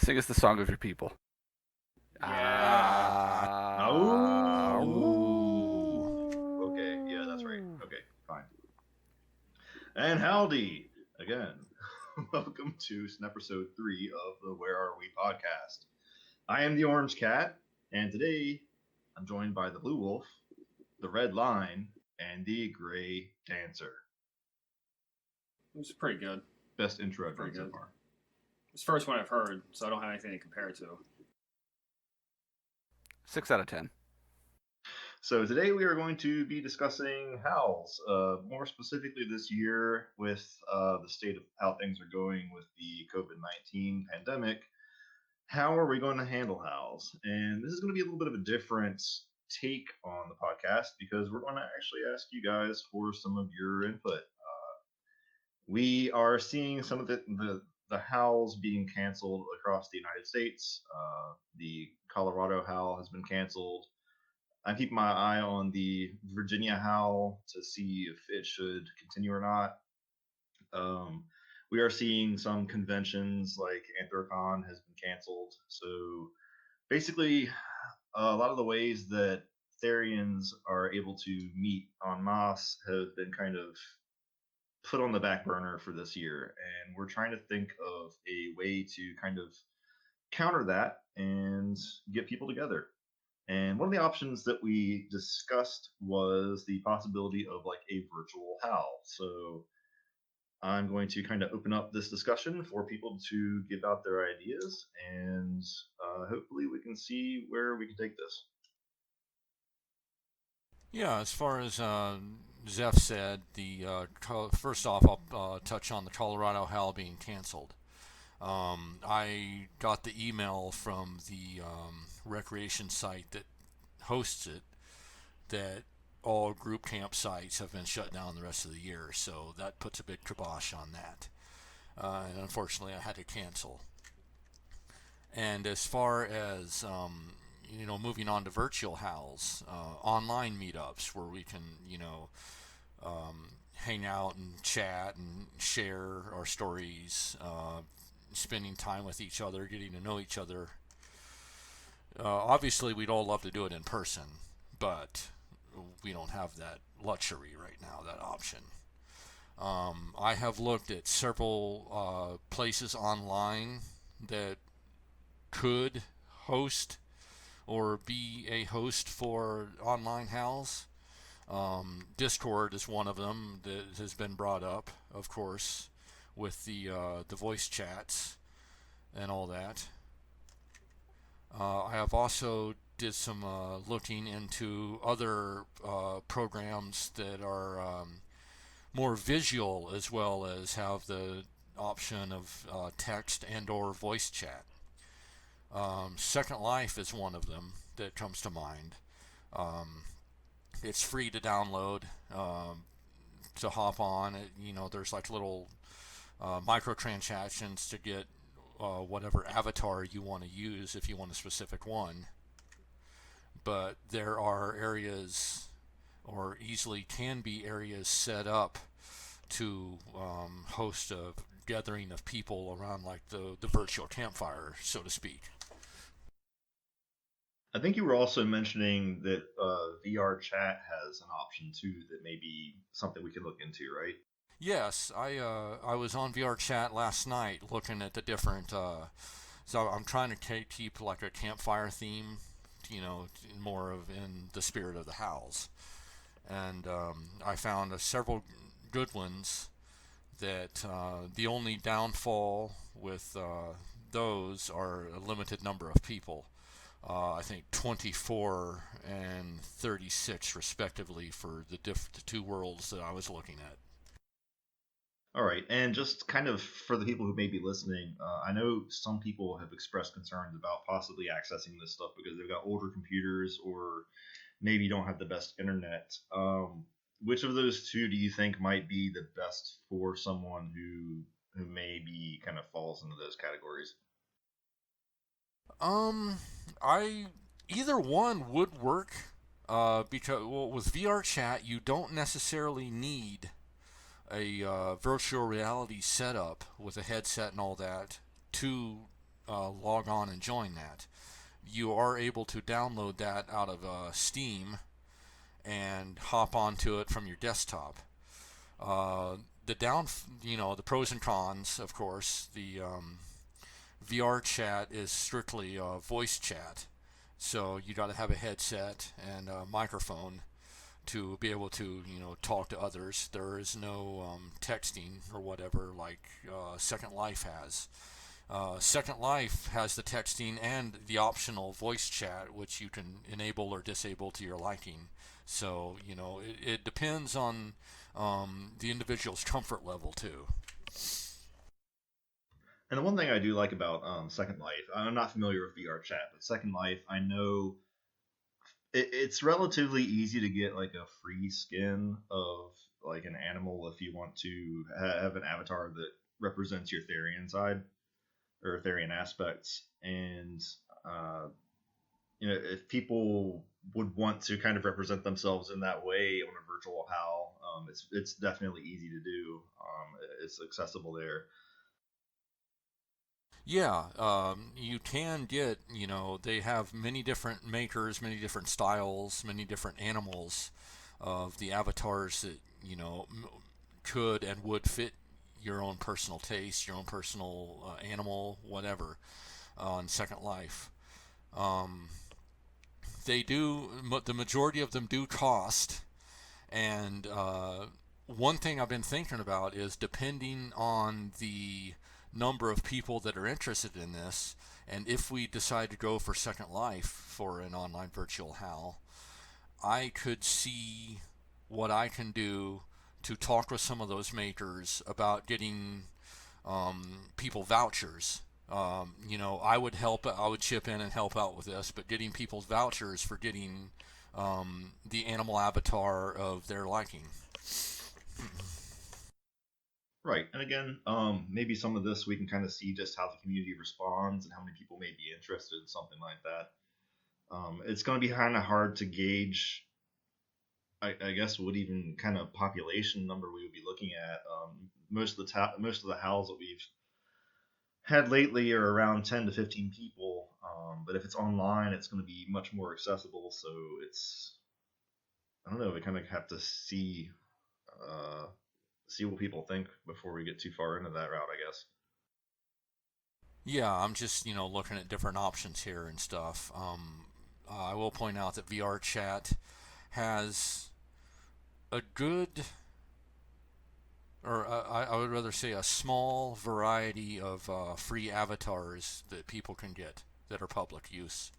Sing us the song of your people. Yeah. Oh. Okay, yeah, that's right. Okay, fine. And howdy again. Welcome to Sneppurrsode 3 of the Where Are We podcast. I am the Orange Cat, and today I'm joined by the Bluewolf, the Redline, and the Gray Dancer. It was pretty good. Best intro I've done Pretty so good. far. It's the first one I've heard, so I don't have anything to compare it to. 6 out of 10. So today we are going to be discussing Howls, more specifically this year with the state of how things are going with the COVID-19 pandemic. How are we going to handle Howls? And this is going to be a little bit of a different take on the podcast because we're going to actually ask you guys for some of your input. We are seeing some of the Howls being canceled across the United States. The Colorado Howl has been canceled. I'm keeping my eye on the Virginia Howl to see if it should continue or not. We are seeing some conventions like Anthrocon has been canceled. So basically, a lot of the ways that therians are able to meet en masse have been kind of put on the back burner for this year. And we're trying to think of a way to kind of counter that and get people together. And one of the options that we discussed was the possibility of like a virtual howl. So I'm going to kind of open up this discussion for people to give out their ideas, and hopefully we can see where we can take this. Yeah, as far as Zef said, first off, I'll touch on the Colorado Howl being canceled. I got the email from the recreation site that hosts it that all group campsites have been shut down the rest of the year, so that puts a big kibosh on that. And unfortunately, I had to cancel. And as far as moving on to virtual howls, online meetups where we can, hang out and chat and share our stories, spending time with each other, getting to know each other. Obviously, we'd all love to do it in person, but we don't have that luxury right now, that option. I have looked at several places online that could host or be a host for online howls. Discord is one of them that has been brought up, of course, with the voice chats and all that. I have also did some looking into other programs that are more visual as well as have the option of text and or voice chat. Second Life is one of them that comes to mind. It's free to download, to hop on. There's like little microtransactions to get whatever avatar you want to use if you want a specific one. But there are areas, or easily can be areas set up to host a gathering of people around like the virtual campfire, so to speak. I think you were also mentioning that VR chat has an option too that may be something we can look into, right? Yes, I was on VR chat last night looking at the different. So I'm trying to keep like a campfire theme, more of in the spirit of the Howls, and I found several good ones. That the only downfall with those are a limited number of people. I think 24 and 36 respectively for the two worlds that I was looking at. All right, and just kind of for the people who may be listening, I know some people have expressed concerns about possibly accessing this stuff because they've got older computers or maybe don't have the best internet. Which of those two do you think might be the best for someone who maybe kind of falls into those categories? Either one would work, because with VR chat you don't necessarily need a virtual reality setup with a headset and all that to log on and join that. You are able to download that out of Steam and hop onto it from your desktop. The pros and cons, of course. The VR chat is strictly voice chat, so you got to have a headset and a microphone to be able to talk to others. There is no texting or whatever like Second Life has. Second Life has the texting and the optional voice chat, which you can enable or disable to your liking. So it depends on the individual's comfort level too. And the one thing I do like about Second Life, I'm not familiar with VR chat, but Second Life, I know it's relatively easy to get like a free skin of like an animal if you want to have an avatar that represents your Therian side or Therian aspects. And if people would want to kind of represent themselves in that way on a virtual HAL, it's definitely easy to do. It's accessible there. Yeah, you can get, they have many different makers, many different styles, many different animals of the avatars that, could and would fit your own personal taste, your own personal animal, whatever, on Second Life. The majority of them do cost, and one thing I've been thinking about is depending on the number of people that are interested in this, and if we decide to go for Second Life for an online virtual HAL, I could see what I can do to talk with some of those makers about getting people vouchers. I would chip in and help out with this, but getting people's vouchers for getting the animal avatar of their liking. Right, and again, maybe some of this we can kind of see just how the community responds and how many people may be interested in something like that. It's going to be kind of hard to gauge, I guess, what even kind of population number we would be looking at. Most of the howls that we've had lately are around 10 to 15 people, but if it's online, it's going to be much more accessible. So I don't know. We kind of have to see what people think before we get too far into that route, I guess. Yeah, I'm just looking at different options here and stuff. I will point out that VR chat has a good, or I would rather say a small variety of free avatars that people can get that are public use.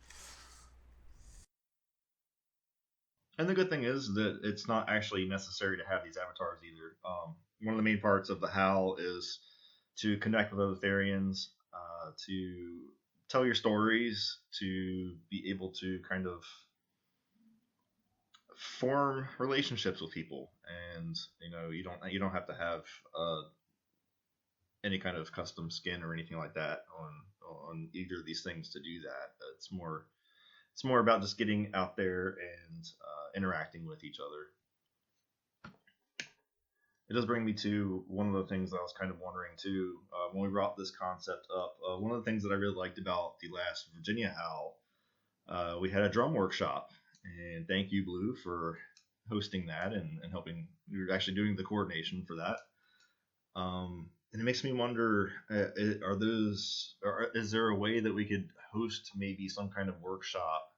And the good thing is that it's not actually necessary to have these avatars either. One of the main parts of the HAL is to connect with other Therians, to tell your stories, to be able to kind of form relationships with people, and you don't have to have any kind of custom skin or anything like that on either of these things to do that. It's more about just getting out there and interacting with each other. It does bring me to one of the things that I was kind of wondering too when we brought this concept up. One of the things that I really liked about the last Virginia HAL, we had a drum workshop, and thank you, Blue, for hosting that and helping. You were actually doing the coordination for that. And it makes me wonder: is there a way that we could host maybe some kind of workshop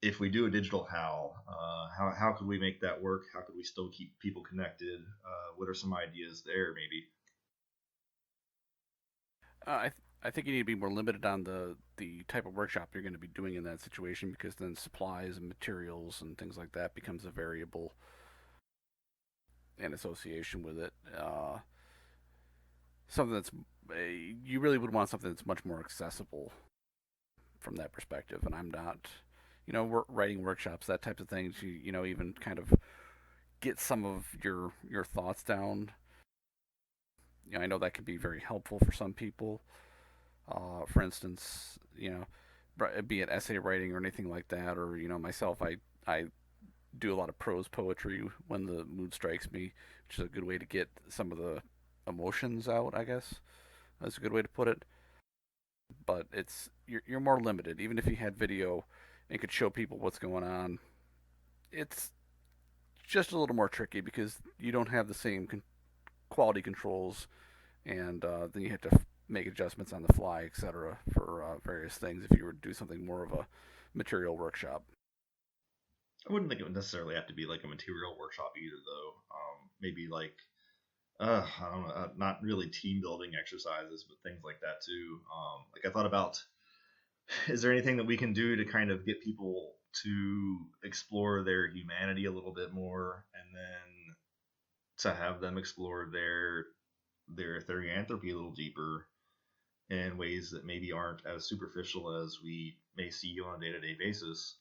if we do a digital HAL? How could we make that work? How could we still keep people connected? What are some ideas there, maybe? I think you need to be more limited on the type of workshop you're going to be doing in that situation, because then supplies and materials and things like that becomes a variable in association with it. Something that's you really would want something that's much more accessible from that perspective. And I'm not, writing workshops, that type of things. Even kind of get some of your thoughts down. I know that can be very helpful for some people. For instance, be it essay writing or anything like that, or myself, I do a lot of prose poetry when the mood strikes me, which is a good way to get some of the emotions out, I guess. That's a good way to put it. but you're more limited. Even if you had video and could show people what's going on, it's just a little more tricky because you don't have the same quality controls, and then you have to make adjustments on the fly, etc., for various things if you were to do something more of a material workshop. I wouldn't think it would necessarily have to be like a material workshop either, though. Maybe like I don't know, not really team building exercises, but things like that too. Like I thought about, is there anything that we can do to kind of get people to explore their humanity a little bit more, and then to have them explore their therianthropy a little deeper in ways that maybe aren't as superficial as we may see on a day-to-day basis,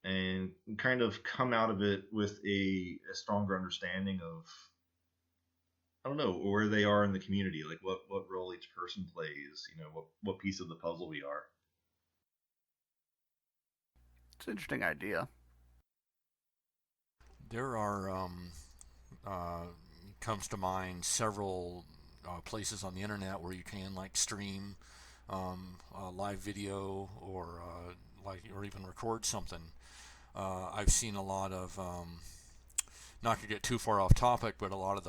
and kind of come out of it with a stronger understanding of, I don't know, where they are in the community, like what role each person plays, what piece of the puzzle we are. It's an interesting idea. There are uh, comes to mind several places on the internet where you can like stream live video or even record something. I've seen a lot of not to get too far off topic, but a lot of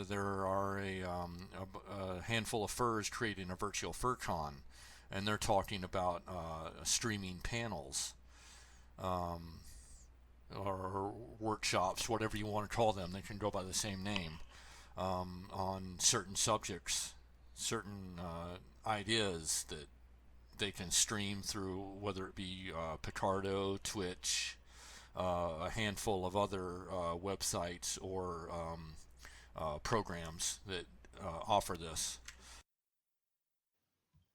there are a handful of furs creating a virtual fur con, and they're talking about streaming panels or workshops, whatever you want to call them. They can go by the same name on certain subjects, certain ideas that they can stream through, whether it be Picardo, Twitch, a handful of other websites or programs that offer this.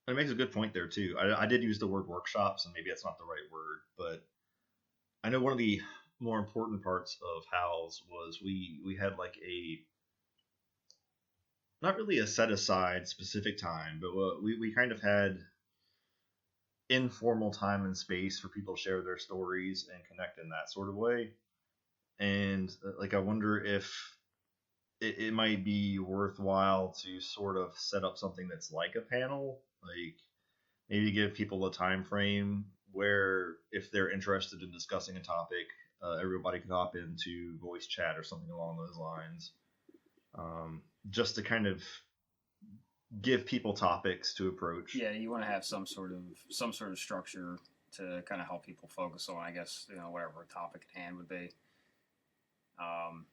It makes a good point there too. I did use the word workshops, and maybe that's not the right word, but I know one of the more important parts of Howls was we had like a, not really a set aside specific time, but we kind of had informal time and space for people to share their stories and connect in that sort of way. And like I wonder if it might be worthwhile to sort of set up something that's like a panel, like maybe give people a time frame where if they're interested in discussing a topic, everybody could hop into voice chat or something along those lines, just to kind of give people topics to approach. Yeah, you want to have some sort of structure to kind of help people focus on, I guess, whatever topic at hand would be. Um,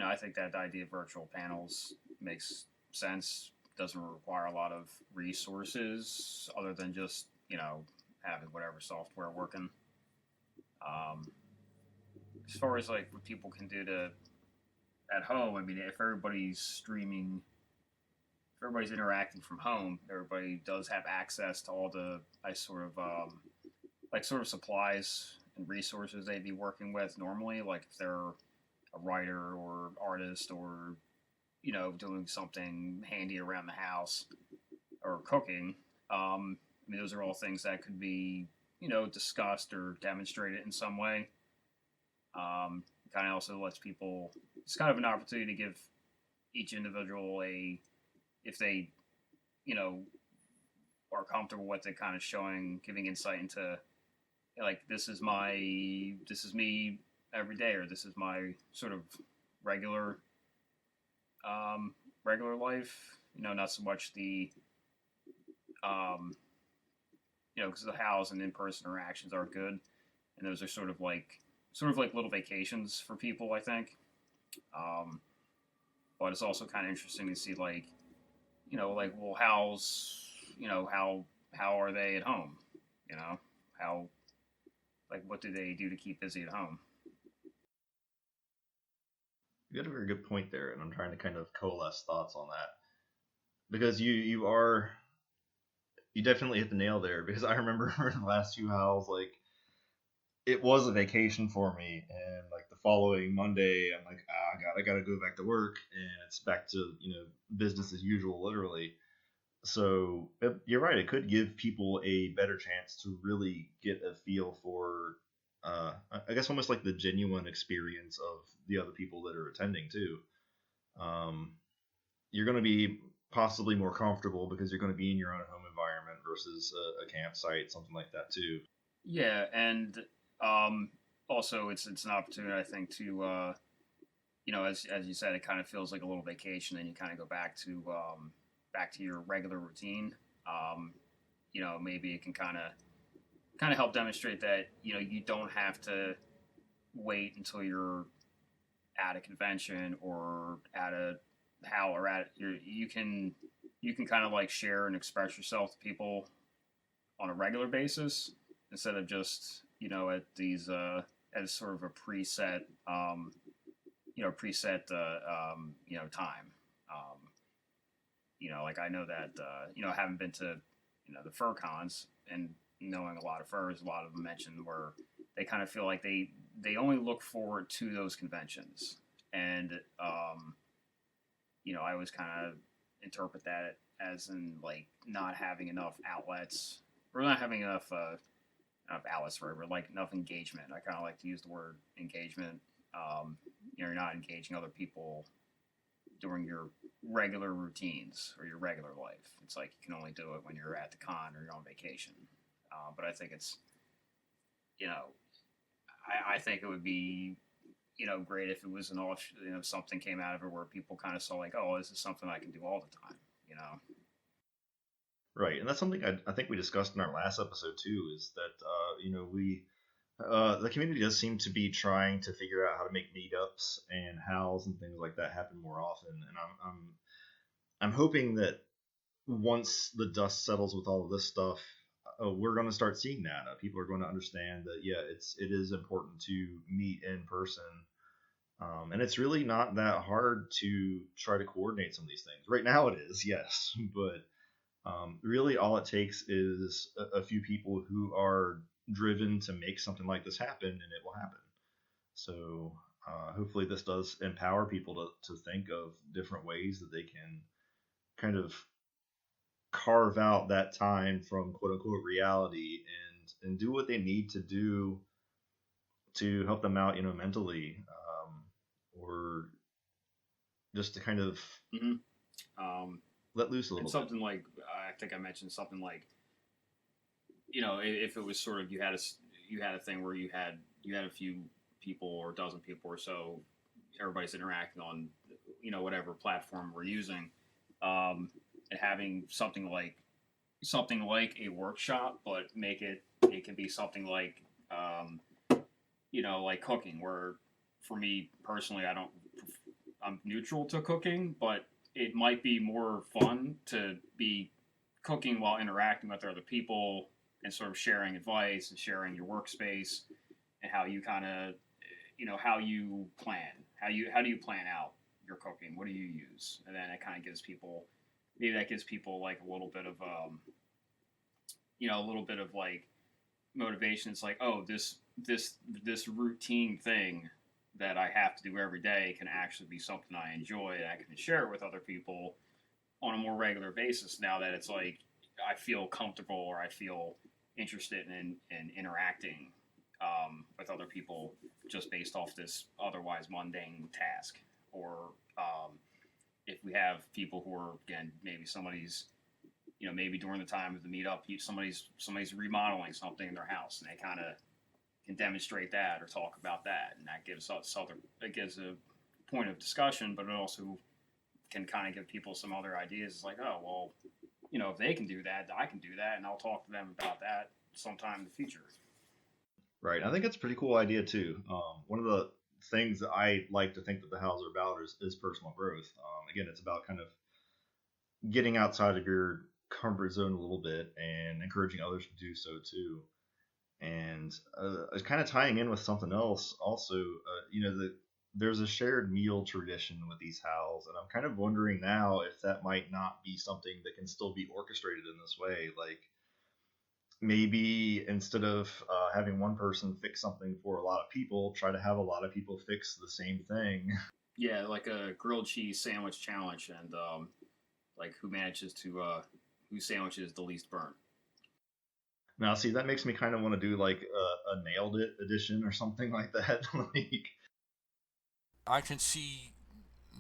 I think that the idea of virtual panels makes sense. Doesn't require a lot of resources other than just having whatever software working. Um, as far as like what people can do to at home, I mean, if everybody's interacting from home, everybody does have access to all the sort of supplies and resources they'd be working with normally. Like if they're a writer or artist or doing something handy around the house or cooking. I mean, those are all things that could be discussed or demonstrated in some way. Kind of also lets people. It's kind of an opportunity to give each individual if they are comfortable with it, kind of giving insight into like this is me every day, or this is my sort of regular regular life. Not so much the um, because the house and in-person interactions are good, and those are sort of like little vacations for people, I think. Um, but it's also kind of interesting to see like well, how are they at home? How like what do they do to keep busy at home? You got a very good point there, and I'm trying to kind of coalesce thoughts on that, because you definitely hit the nail there. Because I remember the last few Howls, like it was a vacation for me, and like the following Monday, I'm like, I gotta go back to work, and it's back to business as usual, literally. So you're right. It could give people a better chance to really get a feel for, I guess, almost like the genuine experience of the other people that are attending too. Um, you're going to be possibly more comfortable because you're going to be in your own home environment. versus a campsite, something like that too. Yeah, and also it's an opportunity, I think, to as you said, it kind of feels like a little vacation, and you kind of go back to your regular routine. Um, maybe it can kind of help demonstrate that you don't have to wait until you're at a convention or at a how or at you can kind of like share and express yourself to people on a regular basis instead of just at these as sort of a time. Like I know that I haven't been to the fur cons, and knowing a lot of furs, a lot of them mentioned where they kind of feel like they only look forward to those conventions, and I always kind of interpret that as in like not having enough outlets or not having enough outlets for it, or like enough engagement. I kind of like to use the word engagement. You're not engaging other people during your regular routines or your regular life. It's like you can only do it when you're at the con or you're on vacation. But I think it's, I think it would be, great if it was an off, something came out of it where people kind of saw like, oh, this is something I can do all the time. Right, and that's something I think we discussed in our last episode too. Is that we the community does seem to be trying to figure out how to make meetups and howls and things like that happen more often. And I'm hoping that once the dust settles with all of this stuff, we're going to start seeing that. People are going to understand that it is important to meet in person. And it's really not that hard to try to coordinate some of these things. Right now it is, yes, but really all it takes is a few people who are driven to make something like this happen, and it will happen. So hopefully this does empower people to think of different ways that they can kind of carve out that time from quote unquote reality and do what they need to do to help them out, mentally, or just to kind of let loose a little and bit. something like I think I mentioned something like if it was sort of you had a thing where you had a few people or a dozen people or so, everybody's interacting on whatever platform we're using, and having something like a workshop, but it can be something like like cooking, where for me personally I'm neutral to cooking, but it might be more fun to be cooking while interacting with other people and sort of sharing advice and sharing your workspace and how you kind of how you plan, how do you plan out your cooking, what do you use, and then it kind of gives people like a little bit of a little bit of like motivation. It's like, oh, this routine thing that I have to do every day can actually be something I enjoy, and I can share it with other people on a more regular basis now that it's like I feel comfortable or I feel interested in interacting with other people just based off this otherwise mundane task. Or if we have people who are, again, maybe somebody's, maybe during the time of the meetup, somebody's remodeling something in their house, and they kind of can demonstrate that or talk about that, and that gives a point of discussion, but it also can kind of give people some other ideas. It's like, oh, well, if they can do that, I can do that, and I'll talk to them about that sometime in the future. Right. I think it's a pretty cool idea too. One of the things that I like to think that the Howls are about is personal growth. Again, it's about kind of getting outside of your comfort zone a little bit and encouraging others to do so too. And kind of tying in with something else also, there's a shared meal tradition with these howls, and I'm kind of wondering now if that might not be something that can still be orchestrated in this way. Like maybe instead of having one person fix something for a lot of people, try to have a lot of people fix the same thing. Yeah, like a grilled cheese sandwich challenge, and like whose sandwich is the least burnt. Now, see, that makes me kind of want to do like a nailed it edition or something like that. Like, I can see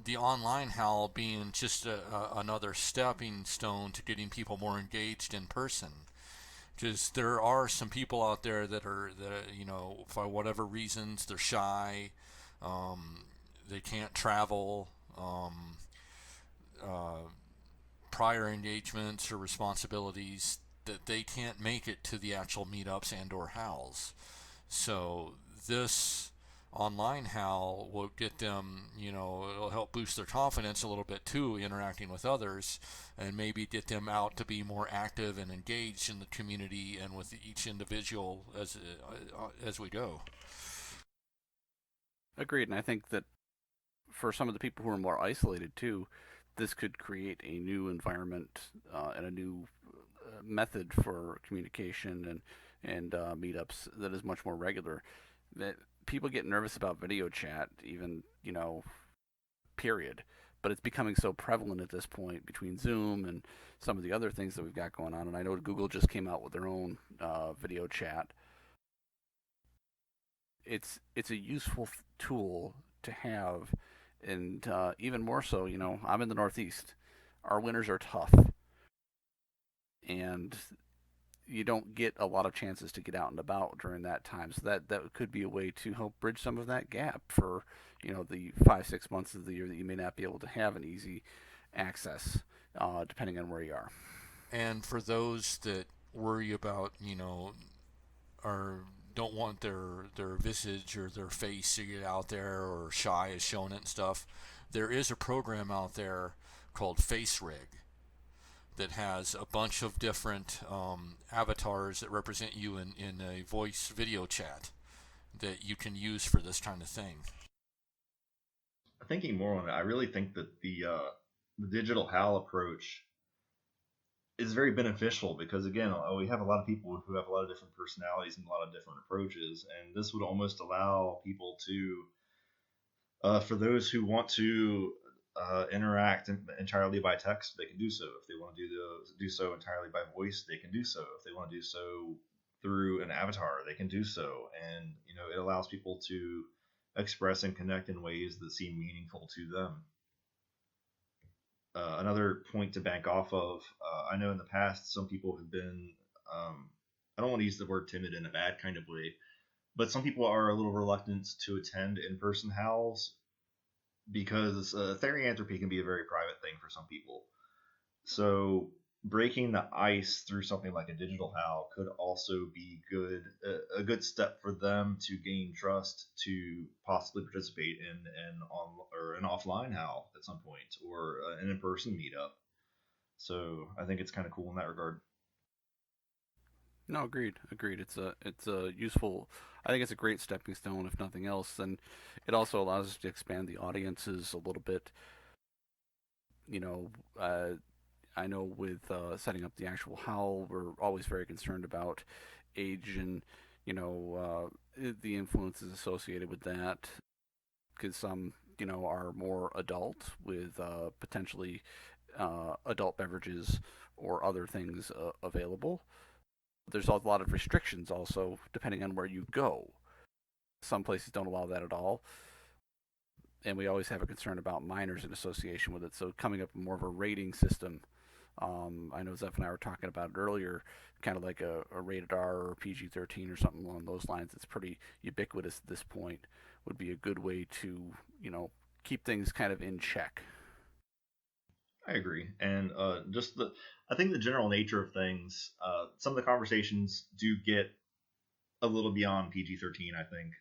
the online howl being just another stepping stone to getting people more engaged in person. Because there are some people out there that for whatever reasons they're shy, um, they can't travel, uh, prior engagements or responsibilities, that they can't make it to the actual meetups and or howls. So this online howl will get them, it'll help boost their confidence a little bit too, interacting with others, and maybe get them out to be more active and engaged in the community and with each individual as we go. Agreed, and I think that for some of the people who are more isolated too, this could create a new environment and a new method for communication and meetups that is much more regular. That people get nervous about video chat, even period. But it's becoming so prevalent at this point between Zoom and some of the other things that we've got going on. And I know Google just came out with their own video chat. It's a useful tool to have, and even more so, I'm in the Northeast. Our winters are tough, and you don't get a lot of chances to get out and about during that time. So that could be a way to help bridge some of that gap for the 5-6 months of the year that you may not be able to have an easy access, depending on where you are. And for those that worry about, or don't want their visage or their face to get out there, or shy is showing it and stuff, there is a program out there called FaceRig that has a bunch of different avatars that represent you in a voice video chat that you can use for this kind of thing. Thinking more on it, I really think that the digital HAL approach is very beneficial because, again, we have a lot of people who have a lot of different personalities and a lot of different approaches, and this would almost allow people to, for those who want to interact entirely by text, they can do so. If they want to do so entirely by voice, they can do so. If they want to do so through an avatar, they can do so. And it allows people to express and connect in ways that seem meaningful to them. Another point to bank off of, I know in the past some people have been, I don't want to use the word timid in a bad kind of way, but some people are a little reluctant to attend in-person howls because therianthropy can be a very private thing for some people. So breaking the ice through something like a digital howl could also be a good step for them to gain trust to possibly participate in an offline howl at some point, or an in-person meetup. So I think it's kind of cool in that regard. No, agreed. It's a useful. I think it's a great stepping stone, if nothing else, and it also allows us to expand the audiences a little bit. You know, I know with setting up the actual howl, we're always very concerned about age and the influences associated with that, because some are more adult with potentially adult beverages or other things available. There's a lot of restrictions also depending on where you go. Some places don't allow that at all, and we always have a concern about minors in association with it. So coming up with more of a rating system. I know Zeph and I were talking about it earlier, kind of like a rated R or PG-13 or something along those lines. It's pretty ubiquitous at this point. Would be a good way to keep things kind of in check. I agree, and I think the general nature of things, some of the conversations do get a little beyond PG-13. I think,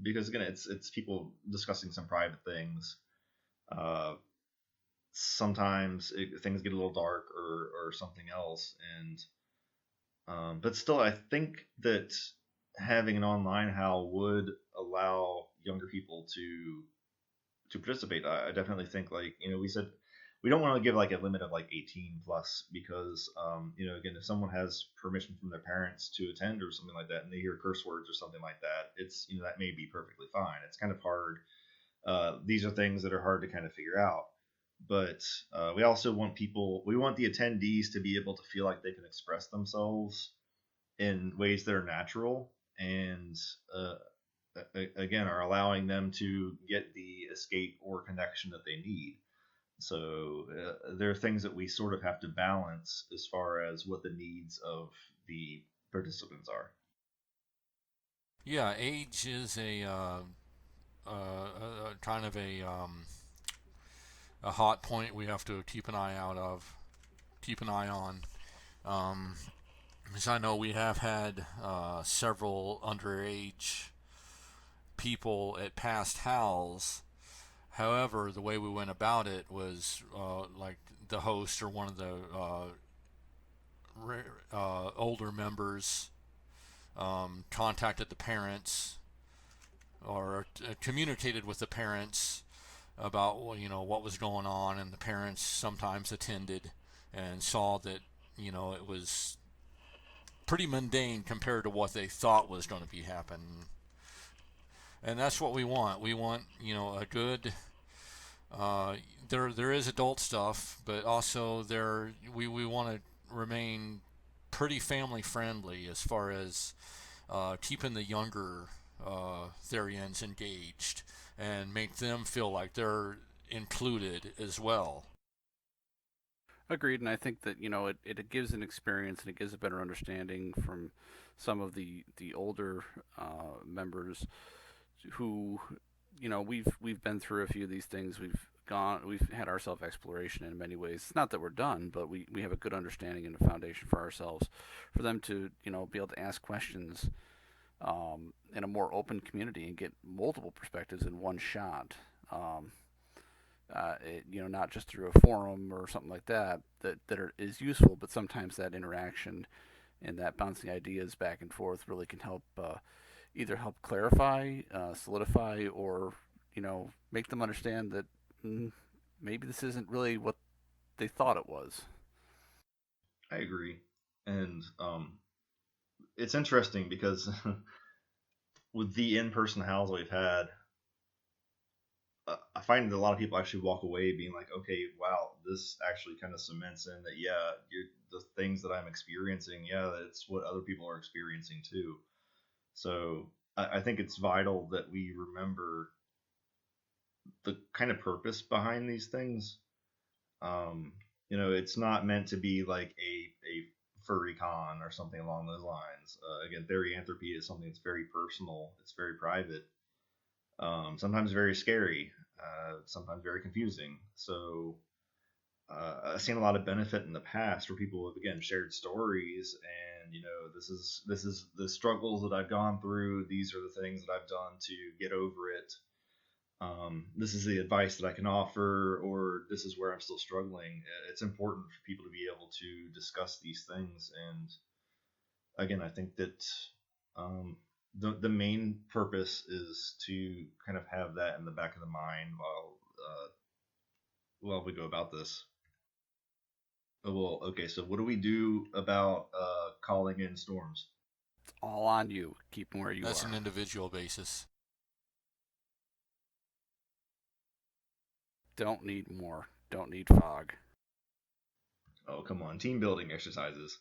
because again, it's people discussing some private things. Uh, Sometimes things get a little dark or something else, and but still, I think that having an online howl would allow younger people to participate. I definitely think, like we said, we don't want to give like a limit of like 18 plus because again, if someone has permission from their parents to attend or something like that, and they hear curse words or something like that, it's that may be perfectly fine. It's kind of hard. These are things that are hard to kind of figure out. But we also want the attendees to be able to feel like they can express themselves in ways that are natural, and again, are allowing them to get the escape or connection that they need. So there are things that we sort of have to balance as far as what the needs of the participants are. Yeah, age is kind of a hot point we have to keep an eye keep an eye on. Um, because I know we have had several underage people at past Howls. However, the way we went about it was like the host or one of the older members contacted the parents or communicated with the parents about what was going on, and the parents sometimes attended and saw that it was pretty mundane compared to what they thought was going to be happening. And that's what we want. We want a good. There is adult stuff, but also we want to remain pretty family friendly as far as keeping the younger therians engaged and make them feel like they're included as well. Agreed, and I think that it gives an experience and it gives a better understanding from some of the older members who we've been through a few of these things. We've had our self exploration in many ways. It's not that we're done, but we have a good understanding and a foundation for ourselves, for them to be able to ask questions in a more open community and get multiple perspectives in one shot. Not just through a forum or something like that is useful, but sometimes that interaction and that bouncing ideas back and forth really can help either help clarify, solidify, or make them understand that maybe this isn't really what they thought it was. I agree, and it's interesting because with the in-person howls we've had, I find that a lot of people actually walk away being like, okay, wow, this actually kind of cements in that, yeah, the things that I'm experiencing, yeah, that's what other people are experiencing too. So I think it's vital that we remember the kind of purpose behind these things. Um, it's not meant to be like a furry con or something along those lines. Again, therianthropy is something that's very personal, it's very private, sometimes very scary, sometimes very confusing. So I've seen a lot of benefit in the past where people have again shared stories, and this is the struggles that I've gone through. These are the things that I've done to get over it. This is the advice that I can offer, or this is where I'm still struggling. It's important for people to be able to discuss these things, and again, I think that the main purpose is to kind of have that in the back of the mind while we go about this. Oh, well, okay. So what do we do about calling in storms? It's all on you. Keep them where you That's are. an individual basis. Don't need more. Don't need fog. Oh, come on, team building exercises.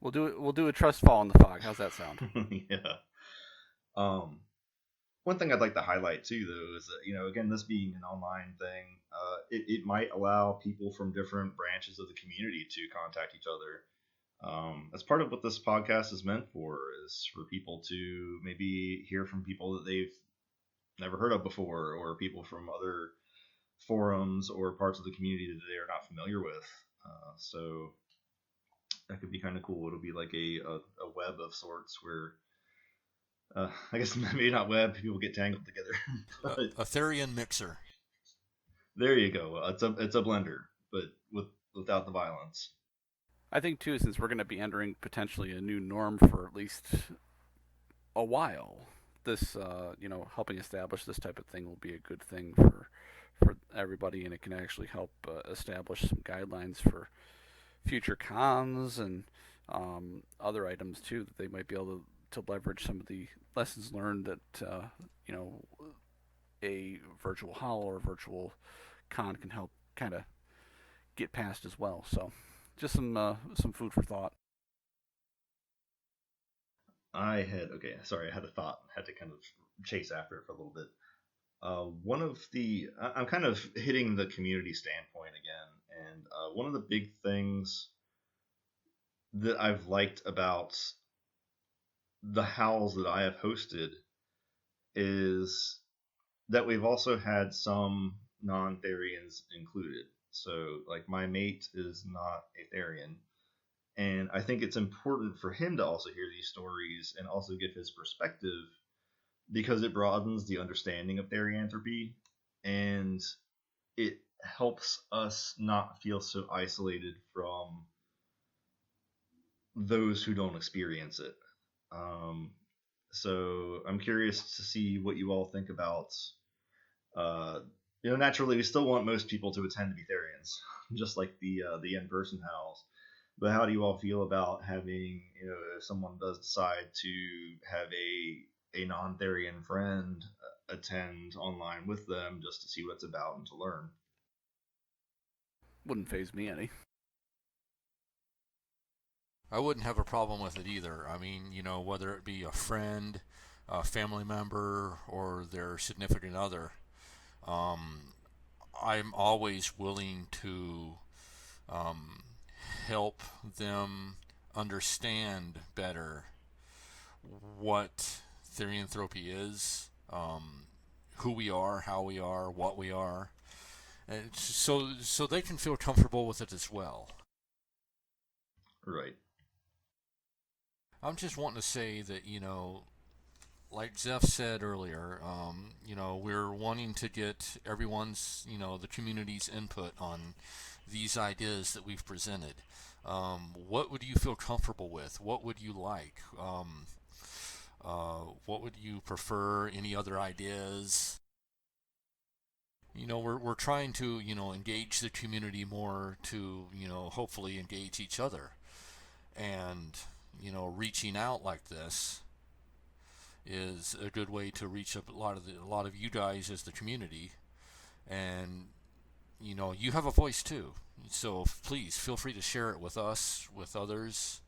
We'll do a trust fall in the fog. How's that sound? Yeah. Um, One thing I'd like to highlight too, though, is that again, this being an online thing, it might allow people from different branches of the community to contact each other. That's part of what this podcast is meant for, is for people to maybe hear from people that they've never heard of before, or people from other forums or parts of the community that they are not familiar with. So that could be kind of cool. It'll be like a web of sorts where I guess maybe not web, people get tangled together. But A therian mixer. there you go. It's a blender, but without the violence. I think too, since we're going to be entering potentially a new norm for at least a while, this helping establish this type of thing will be a good thing for everybody, and it can actually help establish some guidelines for future cons and other items too that they might be able to leverage some of the lessons learned that a virtual howl or virtual con can help kind of get past as well. So just some food for thought. I had okay, sorry, I had a thought, had to kind of chase after it for a little bit. One of the I'm kind of hitting the community standpoint again, and one of the big things that I've liked about the howls that I have hosted is that we've also had some non-therians included. So, like, my mate is not a therian, and I think it's important for him to also hear these stories and also give his perspective because it broadens the understanding of therianthropy and it helps us not feel so isolated from those who don't experience it. Um, so I'm curious to see what you all think about. Uh, naturally, we still want most people to attend to be Therians, just like the in-person house. But how do you all feel about having, if someone does decide to have a non-Therian friend attend online with them just to see what it's about and to learn? Wouldn't phase me any. I wouldn't have a problem with it either. I mean, whether it be a friend, a family member, or their significant other, um, I'm always willing to um, help them understand better what therianthropy is, who we are, how we are, what we are, and so they can feel comfortable with it as well. Right. I'm just wanting to say that like Zef said earlier, we're wanting to get everyone's, the community's input on these ideas that we've presented. What would you feel comfortable with? What would you like? What would you prefer? Any other ideas? We're trying to, engage the community more to, hopefully engage each other. And, reaching out like this is a good way to reach a lot of you guys as the community, and you have a voice too. So please feel free to share it with us, with others.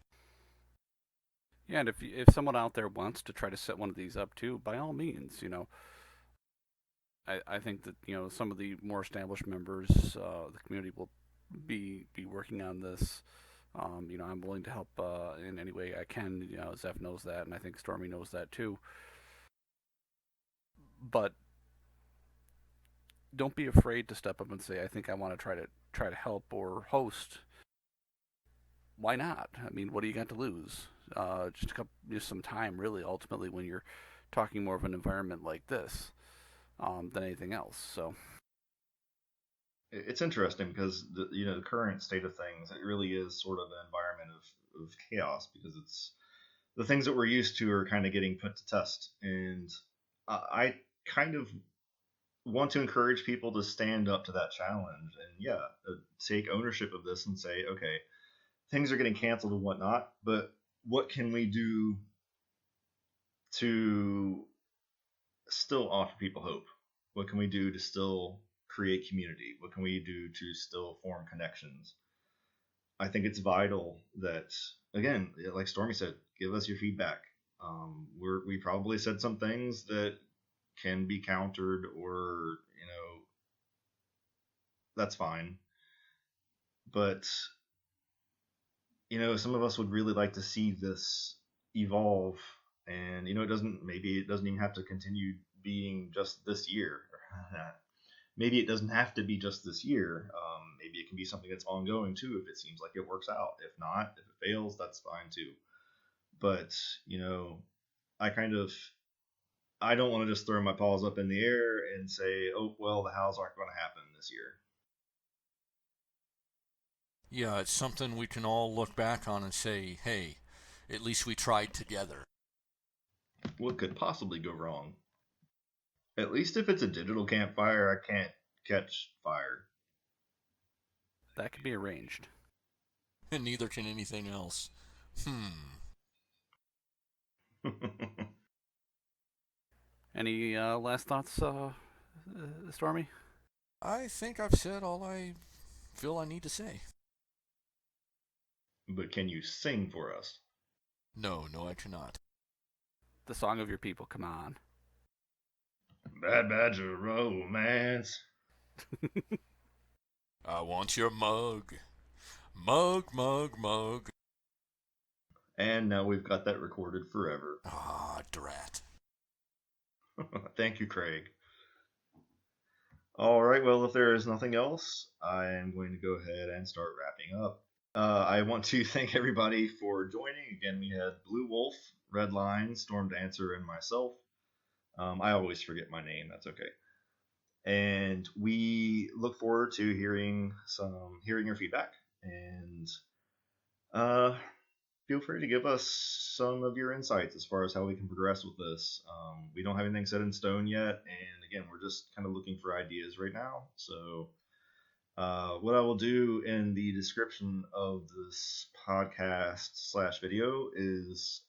Yeah, and if someone out there wants to try to set one of these up too, by all means, I think that some of the more established members of the community will be working on this. I'm willing to help in any way I can. Zeph knows that, and I think Stormy knows that too. But don't be afraid to step up and say, "I think I want to try to help or host." Why not? I mean, what do you got to lose? Just some time, really. Ultimately, when you're talking more of an environment like this than anything else. So It's interesting because the current state of things, it really is sort of an environment of chaos because it's the things that we're used to are kind of getting put to test, and I kind of want to encourage people to stand up to that challenge and take ownership of this and say, okay, things are getting canceled and whatnot, but what can we do to still offer people hope? What can we do to still create community? What can we do to still form connections? I think it's vital that, again, like Stormy said, give us your feedback. We probably said some things that can be countered, or that's fine. But some of us would really like to see this evolve, and it doesn't even have to continue being just this year. Maybe it doesn't have to be just this year. Maybe it can be something that's ongoing too if it seems like it works out. If not, if it fails, that's fine too. But I kind of I don't want to just throw my paws up in the air and say, oh well, the hows aren't going to happen this year. Yeah, it's something we can all look back on and say, hey, at least we tried together. What could possibly go wrong? At least if it's a digital campfire, I can't catch fire. that can be arranged. And neither can anything else. Any last thoughts, Stormy? I think I've said all I feel I need to say. But can you sing for us? No, I cannot. the song of your people. Come on. Bad Badger Romance. I want your mug. Mug. And now we've got that recorded forever. Ah, drat. Thank you, Craig. All right, well, if there is nothing else, I am going to go ahead and start wrapping up. I want to thank everybody for joining. Again, we had Bluewolf, Redline, Stormdancer, and myself. I always forget my name. That's okay. And we look forward to hearing your feedback. And feel free to give us some of your insights as far as how we can progress with this. We don't have anything set in stone yet, and again, we're just kind of looking for ideas right now. So, what I will do in the description of this podcast / video is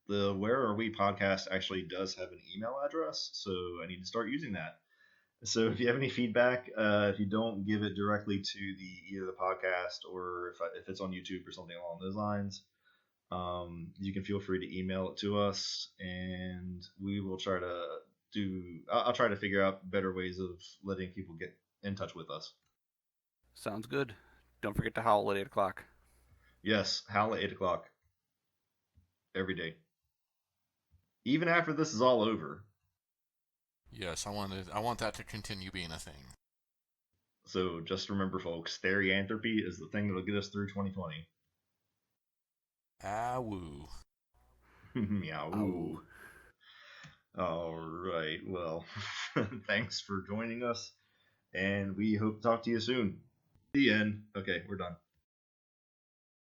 the Where Are We podcast actually does have an email address, so I need to start using that. So if you have any feedback, if you don't give it directly to either the podcast or if it's on YouTube or something along those lines, you can feel free to email it to us, and we will try to I'll try to figure out better ways of letting people get in touch with us. Sounds good. Don't forget to howl at 8 o'clock. Yes, howl at 8 o'clock every day, even after this is all over. Yes, I want that to continue being a thing. So just remember, folks, therianthropy is the thing that'll get us through 2020. Ah, woo. Meow. Ow. All right. Well, thanks for joining us, and we hope to talk to you soon. The end. Okay, we're done.